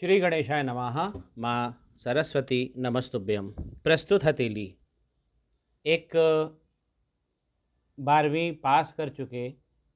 श्री गणेशाय नमः। माँ सरस्वती नमस्तुभ्यं। प्रस्तुत हथेली। एक 12वीं पास कर चुके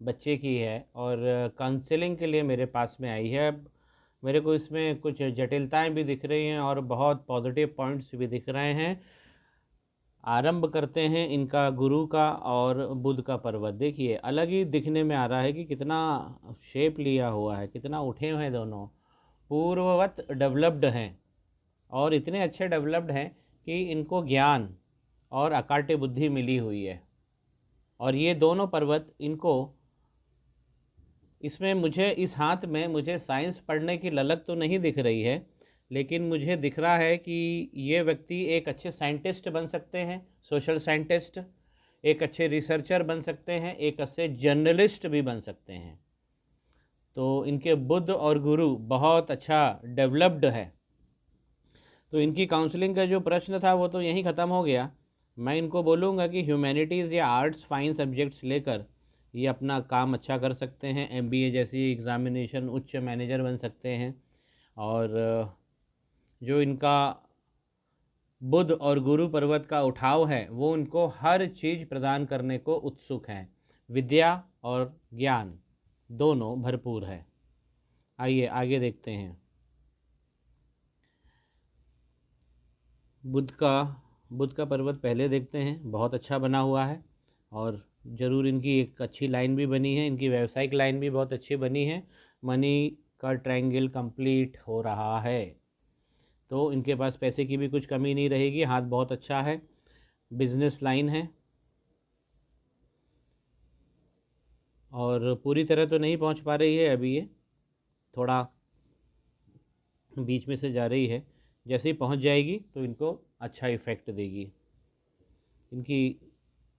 बच्चे की है और काउंसलिंग के लिए मेरे पास में आई है। अब मेरे को इसमें कुछ जटिलताएं भी दिख रही हैं और बहुत पॉजिटिव पॉइंट्स भी दिख रहे हैं। आरंभ करते हैं इनका गुरु का और बुध का पर्वत। देखिए अलग ही दिखने में आ रहा है कि कितना शेप लिया हुआ है, कितना उठे हुए हैं दोनों, पूर्ववत डेवलप्ड हैं और इतने अच्छे डेवलप्ड हैं कि इनको ज्ञान और अकाट्य बुद्धि मिली हुई है। और ये दोनों पर्वत इनको इसमें मुझे इस हाथ में मुझे साइंस पढ़ने की ललक तो नहीं दिख रही है, लेकिन मुझे दिख रहा है कि ये व्यक्ति एक अच्छे साइंटिस्ट बन सकते हैं, सोशल साइंटिस्ट, एक अच्छे रिसर्चर बन सकते हैं, एक अच्छे जर्नलिस्ट भी बन सकते हैं। तो इनके बुध और गुरु बहुत अच्छा डेवलप्ड है। तो इनकी काउंसलिंग का जो प्रश्न था वो तो यहीं ख़त्म हो गया। मैं इनको बोलूँगा कि ह्यूमैनिटीज़ या आर्ट्स फाइन सब्जेक्ट्स लेकर ये अपना काम अच्छा कर सकते हैं, एमबीए जैसी एग्ज़ामिनेशन उच्च मैनेजर बन सकते हैं। और जो इनका बुध और गुरु पर्वत का उठाव है वो उनको हर चीज़ प्रदान करने को उत्सुक हैं। विद्या और ज्ञान दोनों भरपूर है। आइए आगे देखते हैं। बुध का पर्वत पहले देखते हैं। बहुत अच्छा बना हुआ है और ज़रूर इनकी एक अच्छी लाइन भी बनी है, इनकी व्यावसायिक लाइन भी बहुत अच्छी बनी है। मनी का ट्रायंगल कंप्लीट हो रहा है, तो इनके पास पैसे की भी कुछ कमी नहीं रहेगी। हाथ बहुत अच्छा है, बिजनेस लाइन है और पूरी तरह तो नहीं पहुंच पा रही है अभी, ये थोड़ा बीच में से जा रही है। जैसे ही पहुंच जाएगी तो इनको अच्छा इफ़ेक्ट देगी। इनकी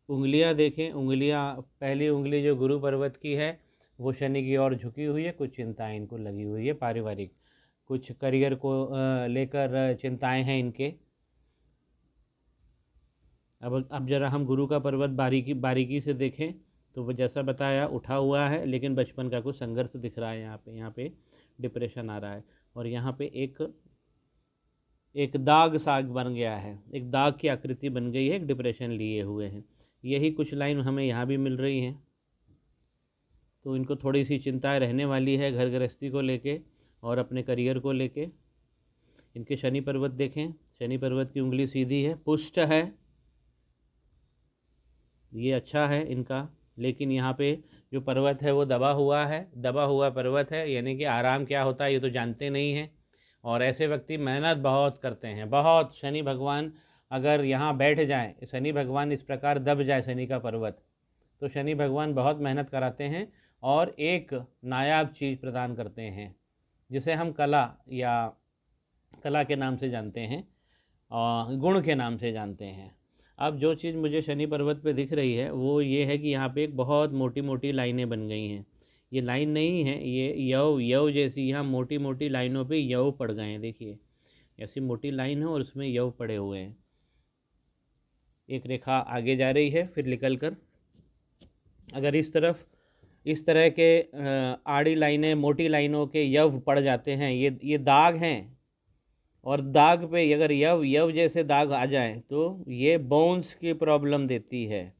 उंगलियां देखें, उंगलियां, पहली उंगली जो गुरु पर्वत की है वो शनि की ओर झुकी हुई है। कुछ चिंताएं इनको लगी हुई है, पारिवारिक कुछ करियर को लेकर चिंताएं हैं इनके। अब जरा हम गुरु का पर्वत बारीकी से देखें तो वो जैसा बताया उठा हुआ है, लेकिन बचपन का कुछ संघर्ष दिख रहा है। यहाँ पे डिप्रेशन आ रहा है और यहाँ पे एक दाग साग बन गया है, एक दाग की आकृति बन गई है, एक डिप्रेशन लिए हुए हैं। यही कुछ लाइन हमें यहाँ भी मिल रही हैं। तो इनको थोड़ी सी चिंताएं रहने वाली है घर गृहस्थी को लेके और अपने करियर को लेके। इनके शनि पर्वत देखें, शनि पर्वत की उंगली सीधी है, पुष्ट है, ये अच्छा है इनका। लेकिन यहाँ पे जो पर्वत है वो दबा हुआ है, दबा हुआ पर्वत है, यानी कि आराम क्या होता है ये तो जानते नहीं हैं। और ऐसे व्यक्ति मेहनत बहुत करते हैं, बहुत। शनि भगवान अगर यहाँ बैठ जाए, शनि भगवान इस प्रकार दब जाए शनि का पर्वत, तो शनि भगवान बहुत मेहनत कराते हैं और एक नायाब चीज़ प्रदान करते हैं जिसे हम कला के नाम से जानते हैं और गुण के नाम से जानते हैं। अब जो चीज़ मुझे शनि पर्वत पे दिख रही है वो ये है कि यहाँ पे एक बहुत मोटी मोटी लाइनें बन गई हैं। ये लाइन नहीं है, ये यव जैसी, यहाँ मोटी मोटी लाइनों पे यव पड़ गए हैं। देखिए ऐसी मोटी लाइन है और उसमें यव पड़े हुए हैं। एक रेखा आगे जा रही है, फिर निकल कर अगर इस तरह के आड़ी लाइनें, मोटी लाइनों के यव पड़ जाते हैं, ये दाग हैं। और दाग पे अगर यव जैसे दाग आ जाए तो ये बोन्स की प्रॉब्लम देती है,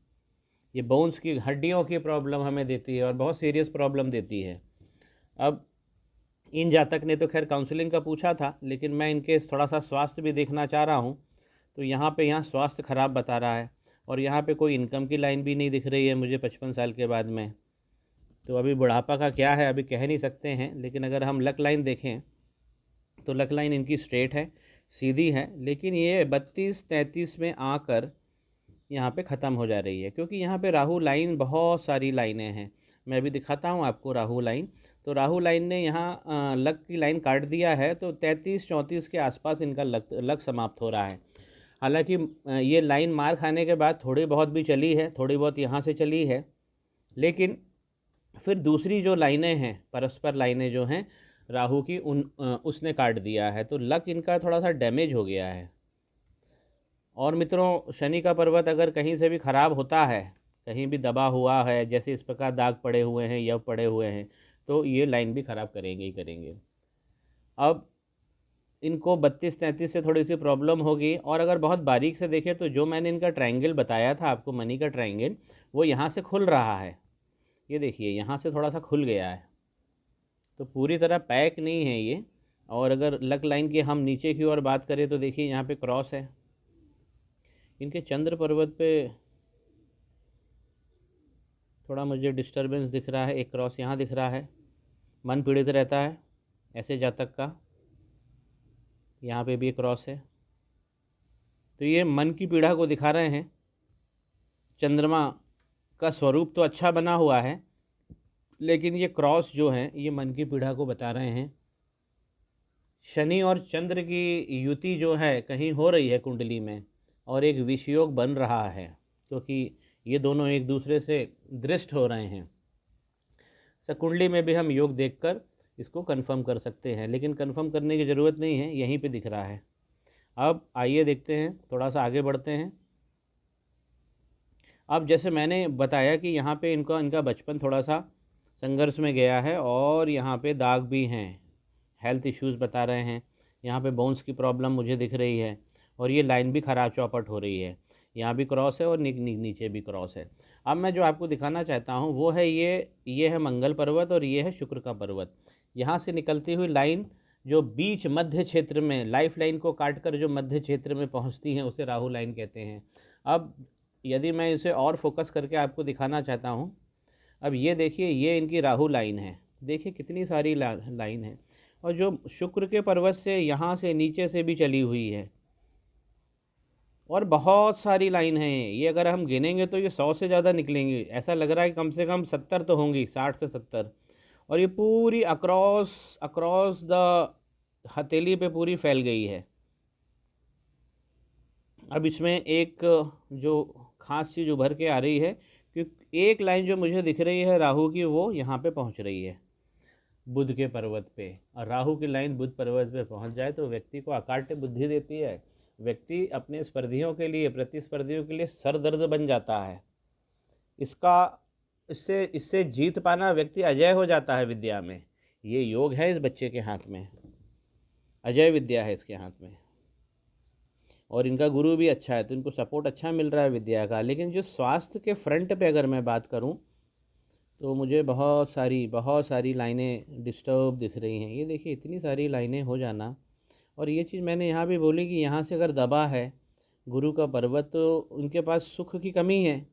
ये बोन्स की हड्डियों की प्रॉब्लम हमें देती है और बहुत सीरियस प्रॉब्लम देती है। अब इन जातक ने तो खैर काउंसलिंग का पूछा था, लेकिन मैं इनके थोड़ा सा स्वास्थ्य भी देखना चाह रहा हूँ। तो यहाँ स्वास्थ्य ख़राब बता रहा है और यहाँ पे कोई इनकम की लाइन भी नहीं दिख रही है मुझे 55 साल के बाद में। तो अभी बुढ़ापा का क्या है अभी कह नहीं सकते हैं, लेकिन अगर हम लक लाइन देखें तो लक लाइन इनकी स्ट्रेट है, सीधी है, लेकिन ये 32-33 में आकर यहाँ पे ख़त्म हो जा रही है, क्योंकि यहाँ पे राहु लाइन, बहुत सारी लाइनें हैं। मैं अभी दिखाता हूँ आपको राहु लाइन। तो राहु लाइन ने यहाँ लक की लाइन काट दिया है, तो 33-34 के आसपास इनका लक समाप्त हो रहा है। हालांकि ये लाइन मार खाने के बाद थोड़ी बहुत भी चली है, थोड़ी बहुत यहाँ से चली है, लेकिन फिर दूसरी जो लाइनें हैं, परस्पर लाइनें जो हैं राहु की, उसने काट दिया है। तो लक इनका थोड़ा सा डैमेज हो गया है। और मित्रों, शनि का पर्वत अगर कहीं से भी ख़राब होता है, कहीं भी दबा हुआ है, जैसे इस प्रकार दाग पड़े हुए हैं, यव पड़े हुए हैं, तो ये लाइन भी ख़राब करेंगे ही करेंगे। अब इनको 32-33 से थोड़ी सी प्रॉब्लम होगी। और अगर बहुत बारीक से देखें तो जो मैंने इनका ट्रायंगल बताया था आपको, मनी का ट्रायंगल, वो यहाँ से खुल रहा है। ये देखिए यहाँ से थोड़ा सा खुल गया है, तो पूरी तरह पैक नहीं है ये। और अगर लक लाइन की हम नीचे की ओर बात करें तो देखिए यहाँ पे क्रॉस है। इनके चंद्र पर्वत पे थोड़ा मुझे डिस्टरबेंस दिख रहा है, एक क्रॉस यहाँ दिख रहा है। मन पीड़ित रहता है ऐसे जातक का। यहाँ पे भी एक क्रॉस है, तो ये मन की पीड़ा को दिखा रहे हैं। चंद्रमा का स्वरूप तो अच्छा बना हुआ है, लेकिन ये क्रॉस जो है ये मन की पीड़ा को बता रहे हैं। शनि और चंद्र की युति जो है कहीं हो रही है कुंडली में, और एक विषयोग बन रहा है, क्योंकि ये दोनों एक दूसरे से दृष्ट हो रहे हैं। कुंडली में भी हम योग देखकर इसको कंफर्म कर सकते हैं, लेकिन कंफर्म करने की ज़रूरत नहीं है, यहीं पे दिख रहा है। अब आइए देखते हैं, थोड़ा सा आगे बढ़ते हैं। अब जैसे मैंने बताया कि यहाँ पे इनका बचपन थोड़ा सा संघर्ष में गया है, और यहाँ पे दाग भी हैं, हेल्थ इश्यूज़ बता रहे हैं। यहाँ पे बोन्स की प्रॉब्लम मुझे दिख रही है, और ये लाइन भी खराब चौपट हो रही है। यहाँ भी क्रॉस है और नीचे भी क्रॉस है। अब मैं जो आपको दिखाना चाहता हूँ वो है ये है मंगल पर्वत और ये है शुक्र का पर्वत। यहाँ से निकलती हुई लाइन जो बीच मध्य क्षेत्र में, लाइफ लाइन को काट कर जो मध्य क्षेत्र में पहुँचती हैं, उसे राहु लाइन कहते हैं। अब यदि मैं इसे और फोकस करके आपको दिखाना चाहता हूँ, अब ये देखिए, ये इनकी राहु लाइन है। देखिए कितनी सारी लाइन है, और जो शुक्र के पर्वत से यहाँ से नीचे से भी चली हुई है, और बहुत सारी लाइन है। ये अगर हम गिनेंगे तो ये 100 से ज़्यादा निकलेंगी। ऐसा लग रहा है कि कम से कम 70 तो होंगी, 60 से 70। और ये पूरी अक्रॉस अक्रॉस द हथेली पे पूरी फैल गई है। अब इसमें एक जो ख़ास चीज़ उभर के आ रही है कि एक लाइन जो मुझे दिख रही है राहु की, वो यहाँ पे पहुँच रही है बुध के पर्वत पे। और राहु की लाइन बुध पर्वत पे पहुँच जाए तो व्यक्ति को अकाट्य बुद्धि देती है। व्यक्ति अपने स्पर्धियों के लिए, प्रतिस्पर्धियों के लिए सरदर्द बन जाता है। इससे इससे जीत पाना, व्यक्ति अजय हो जाता है विद्या में। ये योग है इस बच्चे के हाथ में, अजय विद्या है इसके हाथ में। और इनका गुरु भी अच्छा है, तो इनको सपोर्ट अच्छा मिल रहा है विद्या का। लेकिन जो स्वास्थ्य के फ्रंट पे अगर मैं बात करूं तो मुझे बहुत सारी लाइनें डिस्टर्ब दिख रही हैं। ये देखिए इतनी सारी लाइनें हो जाना। और ये चीज़ मैंने यहाँ भी बोली कि यहाँ से अगर दबा है गुरु का पर्वत, तो उनके पास सुख की कमी है।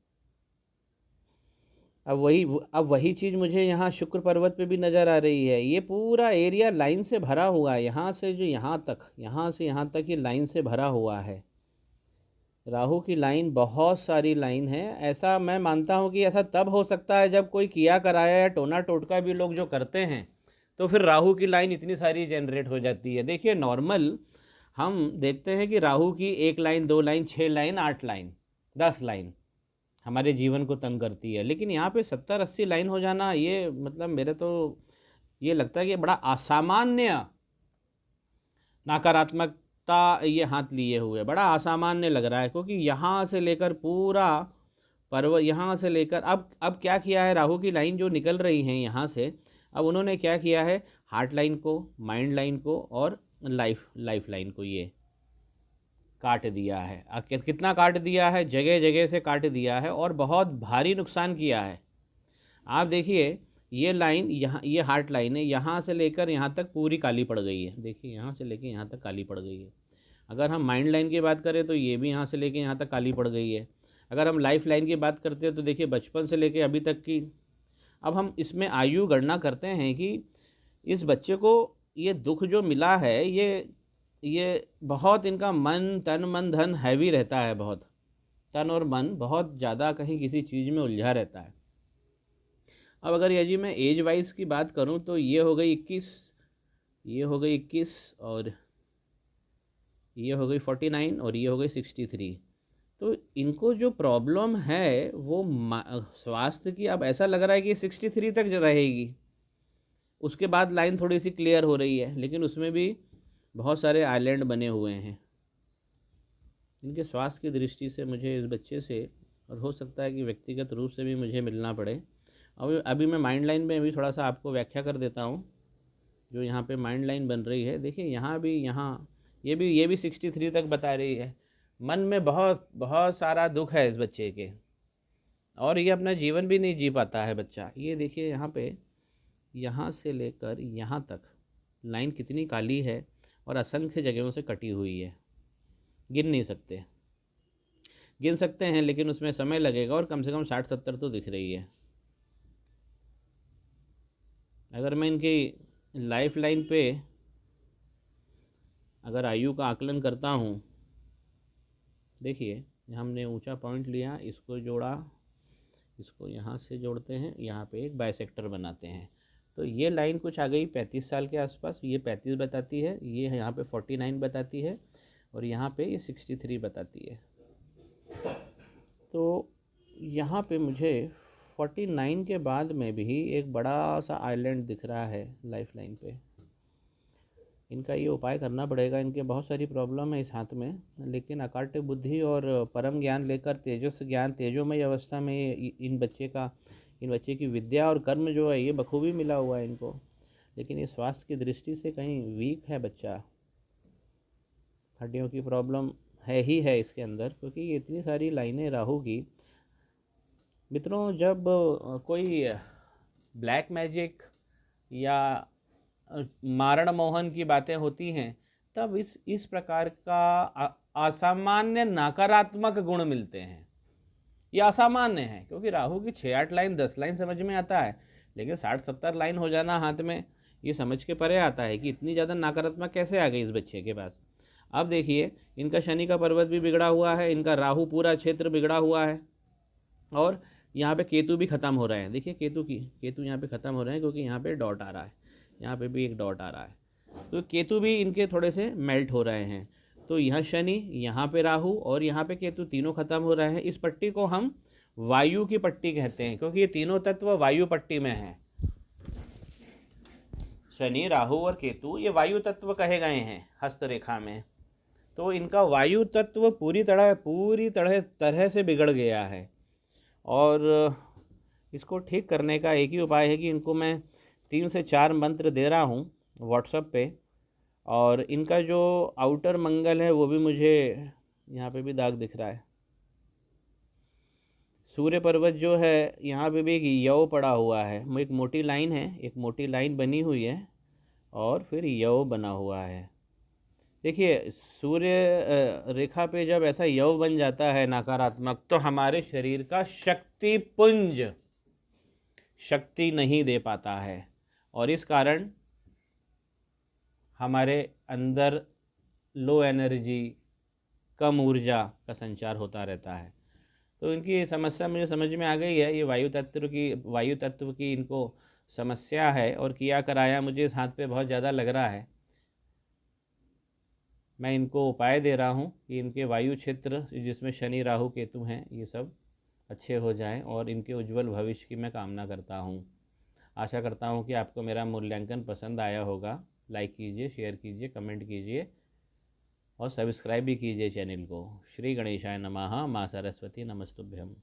अब वही चीज़ मुझे यहाँ शुक्र पर्वत पे भी नज़र आ रही है। ये पूरा एरिया लाइन से भरा हुआ है, यहाँ से जो यहाँ से यहाँ तक ये लाइन से भरा हुआ है। राहु की लाइन बहुत सारी लाइन है। ऐसा मैं मानता हूँ कि ऐसा तब हो सकता है जब कोई किया कराया या टोना टोटका भी लोग जो करते हैं, तो फिर राहु की लाइन इतनी सारी जनरेट हो जाती है। देखिए नॉर्मल हम देखते हैं कि राहु की 1 line, 2 line, 6 line, 8 line, 10 line हमारे जीवन को तंग करती है। लेकिन यहाँ पे 70-80 लाइन हो जाना, ये मतलब मेरे तो ये लगता है कि बड़ा असामान्य नकारात्मकता ये हाथ लिए हुए, बड़ा असामान्य लग रहा है। क्योंकि यहाँ से लेकर पूरा पर्वत, यहाँ से लेकर अब क्या किया है, राहु की लाइन जो निकल रही हैं यहाँ से, अब उन्होंने क्या किया है, हार्ट लाइन को, माइंड लाइन को और लाइफ लाइन को ये काट दिया है। कितना काट दिया है, जगह जगह से काट दिया है, और बहुत भारी नुकसान किया है। आप देखिए ये लाइन यहाँ, ये हार्ट लाइन है, यहाँ से लेकर यहाँ तक पूरी काली पड़ गई है। देखिए यहाँ से लेकर यहाँ तक काली पड़ गई है। अगर हम माइंड लाइन की बात करें तो ये भी यहाँ से लेकर यहाँ तक काली पड़ गई है। अगर हम लाइफ लाइन की बात करते हैं तो देखिए बचपन से लेकर अभी तक की, अब हम इसमें आयु गणना करते हैं कि इस बच्चे को ये दुख जो मिला है, ये बहुत, इनका मन धन हैवी रहता है, बहुत तन और मन बहुत ज़्यादा कहीं किसी चीज़ में उलझा रहता है। अब अगर यदि मैं एज वाइज की बात करूं तो ये हो गई 21, ये हो गई 21, और ये हो गई 49, और ये हो गई 63। तो इनको जो प्रॉब्लम है वो स्वास्थ्य की, अब ऐसा लग रहा है कि 63 तक रहेगी। उसके बाद लाइन थोड़ी सी क्लियर हो रही है, लेकिन उसमें भी बहुत सारे आइलैंड बने हुए हैं। इनके स्वास्थ्य की दृष्टि से मुझे इस बच्चे से, और हो सकता है कि व्यक्तिगत रूप से भी मुझे मिलना पड़े। अभी मैं माइंड लाइन में भी थोड़ा सा आपको व्याख्या कर देता हूँ। जो यहाँ पे माइंड लाइन बन रही है, देखिए यहाँ भी, यहाँ ये भी 63 तक बता रही है। मन में बहुत बहुत सारा दुख है इस बच्चे के, और ये अपना जीवन भी नहीं जी पाता है बच्चा। ये देखिए यहाँ पे, यहाँ से लेकर यहाँ तक लाइन कितनी काली है और असंख्य जगहों से कटी हुई है। गिन नहीं सकते, गिन सकते हैं लेकिन उसमें समय लगेगा, और कम से कम 60-70 तो दिख रही है। अगर मैं इनकी लाइफ लाइन पे अगर आयु का आकलन करता हूँ, देखिए हमने ऊंचा पॉइंट लिया, इसको जोड़ा, इसको यहाँ से जोड़ते हैं, यहाँ पे एक बाइसेक्टर बनाते हैं, तो ये लाइन कुछ आ गई 35 साल के आसपास। ये 35 बताती है, ये यहाँ पे 49 बताती है, और यहाँ पे ये 63 बताती है। तो यहाँ पे मुझे 49 के बाद में भी एक बड़ा सा आइलैंड दिख रहा है लाइफ लाइन पे। इनका ये उपाय करना पड़ेगा, इनके बहुत सारी प्रॉब्लम है इस हाथ में, लेकिन अकाट्य बुद्धि और परम ज्ञान लेकर तेजस ज्ञान तेजोमय अवस्था में इन बच्चे की विद्या और कर्म जो है ये बखूबी मिला हुआ है इनको। लेकिन ये स्वास्थ्य की दृष्टि से कहीं वीक है बच्चा, हड्डियों की प्रॉब्लम है ही है इसके अंदर, क्योंकि ये इतनी सारी लाइनें राहु की। मित्रों, जब कोई ब्लैक मैजिक या मारण मोहन की बातें होती हैं, तब इस प्रकार का असामान्य नकारात्मक गुण मिलते हैं। ये असामान्य है, क्योंकि राहु की 6-8 लाइन 10 लाइन समझ में आता है, लेकिन 60-70 लाइन हो जाना हाथ में, ये समझ के परे आता है कि इतनी ज़्यादा नकारात्मक कैसे आ गई इस बच्चे के पास। अब देखिए, इनका शनि का पर्वत भी बिगड़ा हुआ है, इनका राहु पूरा क्षेत्र बिगड़ा हुआ है, और यहाँ पे केतु भी ख़त्म हो रहे हैं। देखिए केतु यहाँ पे ख़त्म हो रहे हैं, क्योंकि यहाँ पे डॉट आ रहा है, यहाँ पे भी एक डॉट आ रहा है, तो केतु भी इनके थोड़े से मेल्ट हो रहे हैं। तो यहाँ शनि, यहाँ पे राहु और यहाँ पे केतु तीनों खत्म हो रहे हैं। इस पट्टी को हम वायु की पट्टी कहते हैं, क्योंकि ये तीनों तत्व वायु पट्टी में हैं। शनि, राहु और केतु ये वायु तत्व कहे गए हैं हस्तरेखा में। तो इनका वायु तत्व पूरी तरह से बिगड़ गया है, और इसको ठीक करने का एक ही उपाय है कि इनको मैं 3 से 4 मंत्र दे रहा हूँ व्हाट्सएप पे, और इनका जो आउटर मंगल है वो भी मुझे यहाँ पे भी दाग दिख रहा है। सूर्य पर्वत जो है यहाँ पे भी एक यव पड़ा हुआ है, एक मोटी लाइन है, एक मोटी लाइन बनी हुई है, और फिर यव बना हुआ है। देखिए, सूर्य रेखा पे जब ऐसा यव बन जाता है नकारात्मक, तो हमारे शरीर का शक्ति पुंज शक्ति नहीं दे पाता है, और इस कारण हमारे अंदर लो एनर्जी, कम ऊर्जा का संचार होता रहता है। तो इनकी समस्या मुझे समझ में आ गई है, ये वायु तत्व की इनको समस्या है, और किया कराया मुझे इस हाथ पे बहुत ज़्यादा लग रहा है। मैं इनको उपाय दे रहा हूँ कि इनके वायु क्षेत्र जिसमें शनि राहु केतु हैं ये सब अच्छे हो जाएं, और इनके उज्जवल भविष्य की मैं कामना करता हूँ। आशा करता हूँ कि आपको मेरा मूल्यांकन पसंद आया होगा। लाइक कीजिए, शेयर कीजिए, कमेंट कीजिए, और सब्सक्राइब भी कीजिए चैनल को। श्री गणेशाय नमः। माँ सरस्वती नमस्तुभ्यम।